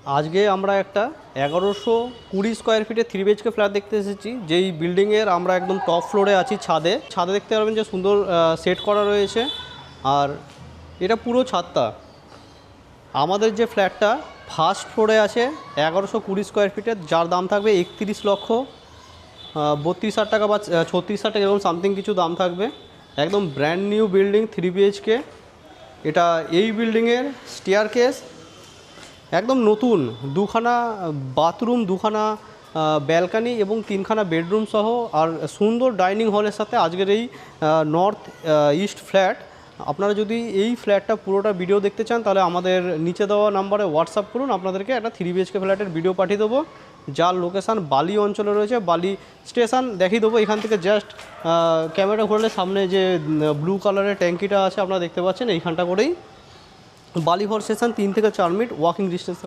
আজকে আমরা একটা 1120 স্কোয়ার ফিটের 3 BHK ফ্ল্যাট দেখতে এসেছি, যেই বিল্ডিংয়ের আমরা একদম টপ ফ্লোরে আছি। ছাদে দেখতে পারবেন যে সুন্দর সেট করা রয়েছে, আর এটা পুরো ছাদটা। আমাদের যে ফ্ল্যাটটা ফার্স্ট ফ্লোরে আছে 1120 স্কোয়ার ফিটের, যার দাম থাকবে 31,32,000 টাকা বা 36,000 টাকা, এরকম সামথিং কিছু দাম থাকবে। একদম ব্র্যান্ড নিউ বিল্ডিং 3 BHK। এটা এই বিল্ডিংয়ের স্টেয়ারকেস একদম নতুন, দুখানা বাথরুম, দুখানা ব্যালকানি এবং 3খানা বেডরুম সহ, আর সুন্দর ডাইনিং হলের সাথে আজকের এই নর্থ ইস্ট ফ্ল্যাট। আপনারা যদি এই ফ্ল্যাটটা পুরোটা ভিডিও দেখতে চান তাহলে আমাদের নিচে দেওয়া নাম্বারে হোয়াটসঅ্যাপ করুন, আপনাদেরকে একটা 3 BHK ফ্ল্যাটের ভিডিও পাঠিয়ে দেবো, যার লোকেশান বালি অঞ্চলে রয়েছে। বালি স্টেশন দেখিয়ে দেবো এখান থেকে। জাস্ট ক্যামেরা ঘুরলে সামনে যে ব্লু কালারের ট্যাঙ্কিটা আছে আপনারা দেখতে পাচ্ছেন, এইখানটা করেই বালি ফোর স্টেশন 3 থেকে 4 মিনিট ওয়াকিং ডিস্টেন্স।